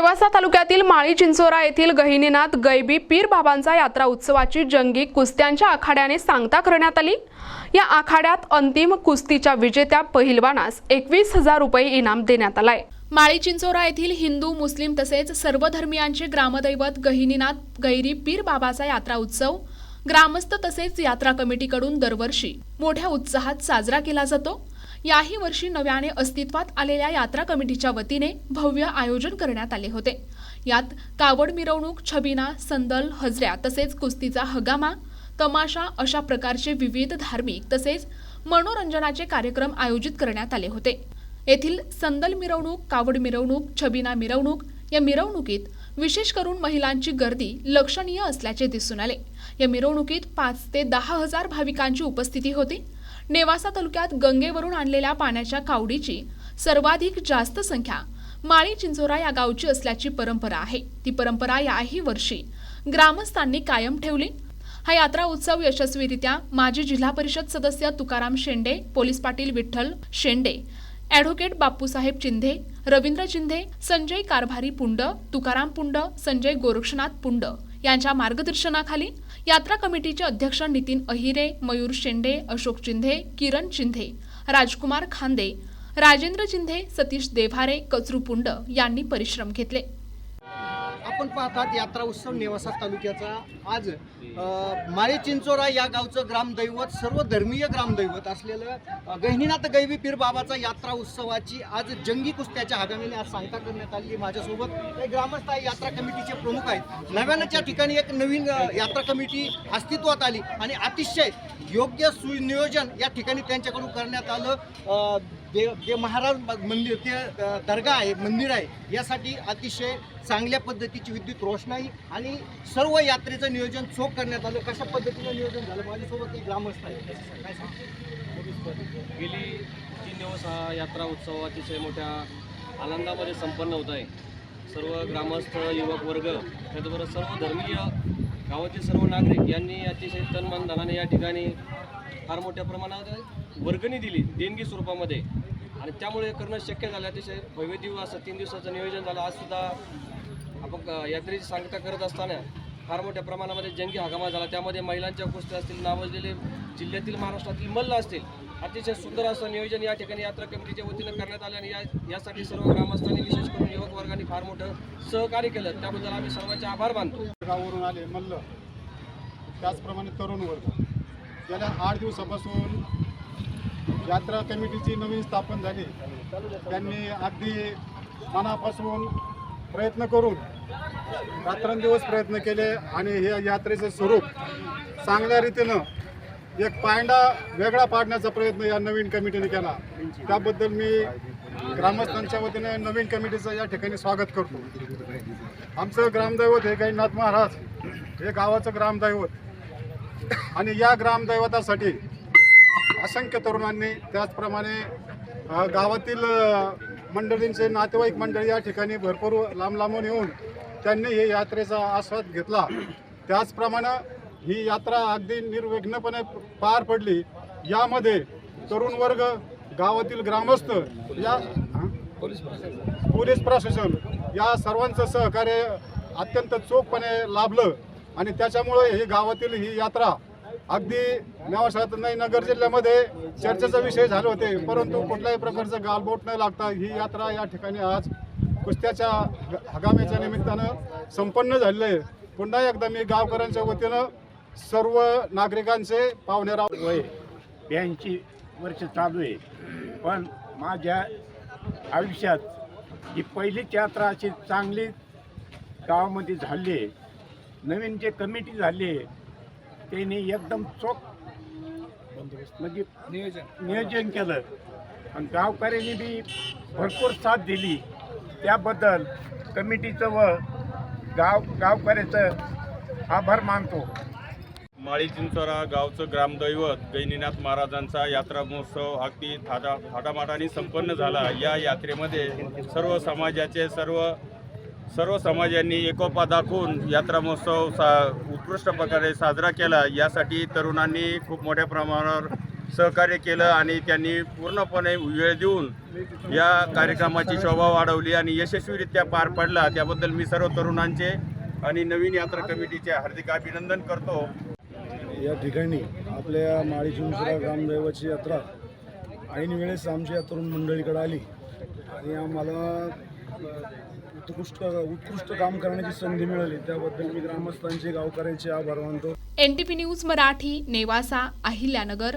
नेवासा तालुक्यातील माळी चिंचोरा येथील गहिनीनाथ गैबी पीर बाबांचा यात्रा उत्सवाची जंगी कुस्त्यांच्या आखाड्याने सांगता करण्यात आली। या आखाड्यात अंतिम कुस्तीच्या विजेत्या पहिलवानास 21,000 रुपये इनाम देण्यात आलाय। माळी चिंचोरा येथील हिंदू मुस्लिम तसेच सर्व धर्मियांचे ग्रामदैवत गहिनीनाथ गैरी पीर बाबाचा यात्रा उत्सव ग्रामस्थ तसेच यात्रा कमिटीकडून दरवर्षी मोठ्या उत्साहात साजरा केला जातो। याही वर्षी नव्याने अस्तित्वात आलेल्या यात्रा कमिटीच्या वतीने भव्य आयोजन करण्यात आले होते। यात कावड मिरवणूक, छबिना, संदल, हजऱ्या तसेच कुस्तीचा हगामा, तमाशा अशा प्रकारचे विविध धार्मिक तसेच मनोरंजनाचे कार्यक्रम आयोजित करण्यात आले होते। येथील संदल मिरवणूक, कावड मिरवणूक, छबिना मिरवणूक या मिरवणुकीत विशेष करून महिलांची गर्दी लक्षणीय असल्याचे दिसून आले। या मिरवणुकीत 5 ते 10,000 भाविकांची उपस्थिती होती। नेवासा तालुक्यात गंगेवरून आणलेल्या पाण्याच्या कावडीची सर्वाधिक जास्त संख्या माळी चिंचोरा या गावची असल्याची परंपरा आहे। ती परंपरा याही वर्षी ग्रामस्थांनी कायम ठेवली। हा यात्रा उत्सव यशस्वीरित्या माजी जिल्हा परिषद सदस्य तुकाराम शेंडे, पोलीस पाटील विठ्ठल शेंडे, ॲडव्होकेट बापूसाहेब चिंधे, रवींद्र चिंधे, संजय कारभारी पुंड, तुकाराम पुंड, संजय गोरक्षनाथ पुंड यांच्या मार्गदर्शनाखाली यात्रा कमिटीचे अध्यक्ष नितीन अहिरे, मयूर शेंडे, अशोक चिंधे, किरण चिंधे, राजकुमार खांदे, राजेंद्र चिंधे, सतीश देभारे, कचरू पुंड यांनी परिश्रम घेतले। आपण पाहतात यात्रा उत्सव नेवासा तालुक्याचा आज माळी चिंचोरा या गावचं ग्रामदैवत, सर्व धर्मीय ग्रामदैवत असलेलं गहिनीनाथ गैबी पीर बाबाचा यात्रा उत्सवाची आज जंगी कुस्त्याच्या हगामीने आज सांगता करण्यात आली। माझ्यासोबत काही ग्रामस्थ यात्रा कमिटीचे प्रमुख आहेत। नव्यानच्या ठिकाणी एक नवीन यात्रा कमिटी अस्तित्वात आली आणि अतिशय योग्य सुनियोजन या ठिकाणी त्यांच्याकडून करण्यात आलं। जे महाराज मंदिर ते दर्गा आहे, मंदिर आहे, यासाठी अतिशय चांगल्या पद्धतीची विद्युत रोषणाई आणि सर्व यात्रेचं नियोजन चोख करण्यात आलं। कशा पद्धतीनं नियोजन झालं? माझ्यासोबत एक ग्रामस्थ आहे, काय सांगतो? गेली 3 दिवस हा यात्रा उत्सव अतिशय मोठ्या आनंदामध्ये संपन्न होत आहे। सर्व ग्रामस्थ, युवक वर्ग, त्याचबरोबर सर्व धर्मीय गावातील सर्व नागरिक यांनी अतिशय तन मन धनाने या ठिकाणी फार मोठ्या प्रमाणात वर्गणी दिली देणगी स्वरूपामध्ये आणि त्यामुळे करणं शक्य झालं। अतिशय भव्य दिवस असं 3 दिवसाचं नियोजन झालं। आज सुद्धा आपण यात्रेची सांगता करत असताना फार मोठ्या प्रमाणामध्ये जंगी हंगामा झाला। त्यामध्ये महिलांच्या कुस्त्या असतील, नावाजलेले जिल्ह्यातील महाराष्ट्रातील मल्ल असतील, अतिशय सुंदर असं नियोजन या ठिकाणी यात्रा कमिटीच्या वतीनं करण्यात आलं आणि यासाठी सर्व ग्रामस्थांनी विशेष करून युवक वर्गाने फार मोठं सहकार्य केलं। त्याबद्दल आम्ही सर्वांचे आभार मानतो। गावावरून आले मल्ल, त्याचप्रमाणे तरुण वर्ग गेल्या 8 दिवसापासून यात्रा कमिटीची नवीन स्थापन झाली। त्यांनी अगदी मनापासून प्रयत्न करून रात्रंदिवस प्रयत्न केले आणि हे यात्रेचं स्वरूप चांगल्या रीतीनं एक पायंडा वेगळा पाडण्याचा प्रयत्न या नवीन कमिटीने केला। त्याबद्दल मी ग्रामस्थांच्या वतीने नवीन कमिटीचं या ठिकाणी स्वागत करतो। आमचं ग्रामदैवत हे गहिनीनाथ महाराज हे गावाचं ग्रामदैवत आणि या ग्रामदैवतासाठी असंख्य तरुणांनी, त्याचप्रमाणे गावातील मंडळींचे नातेवाईक मंडळी या ठिकाणी भरपूर लांब लांबून येऊन त्यांनी ही यात्रेचा आस्वाद घेतला। त्याचप्रमाणे ही यात्रा अगदी निर्विघ्नपणे पार पडली। यामध्ये तरुण वर्ग, गावातील ग्रामस्थ, या पोलीस प्रशासन या सर्वांचं सहकार्य अत्यंत चोखपणे लाभलं आणि त्याच्यामुळे ही गावातील ही यात्रा अगदी नेवासा नाही नगर जिल्ह्यामध्ये चर्चेचा विषय झाले होते, परंतु कुठल्याही प्रकारचं गालबोट न लागता ही यात्रा या ठिकाणी आज कुस्त्याच्या हंगामाच्या निमित्तानं संपन्न झालेलं आहे। पुन्हा एकदा मी गावकऱ्यांच्या वतीनं सर्व नागरिकांचे पाहुणेराव वय 82 वर्ष चालू आहे, पण माझ्या आयुष्यात ही पहिलीच यात्रा अशी चांगली गावामध्ये झाली आहे। नवीन जे कमिटी झाली आहे त्यांनी एकदम चोख म्हणजे नियोजन केलं आणि गावकऱ्यांनी बी भरपूर साथ दिली। त्याबद्दल कमिटीचं व गावकऱ्याचं आभार मानतो। माळी चिंचोरा गावचं ग्रामदैवत गहिनीनाथ महाराजांचा यात्रा महोत्सव अगदी थाटामाटाने संपन्न झाला। या यात्रेमध्ये सर्व समाजांनी एकोपा दाखवून यात्रा महोत्सव उत्कृष्ट प्रकारे साजरा केला। यासाठी तरुणांनी खूप मोठ्या प्रमाणावर सहकार्य केलं आणि त्यांनी पूर्णपणे वेळ देऊन या कार्यक्रमाची शोभा वाढवली आणि यशस्वीरित्या पार पडला. त्याबद्दल मी सर्व तरुणांचे आणि नवीन यात्रा कमिटीचे हार्दिक अभिनंदन करतो. या ठिकाणी आपल्या माळी चिंचोरा ग्रामदैवाची यात्रा ऐन वेळेस आमच्या तरुण मंडळीकडे आली आणि आम्हाला उत्कृष्ट काम करण्याची संधी मिळाली. त्याबद्दल मी ग्रामस्थांचे गावकऱ्यांचे आभार मानतो. NTP news Marathi, Nevasa, Ahilyanagar.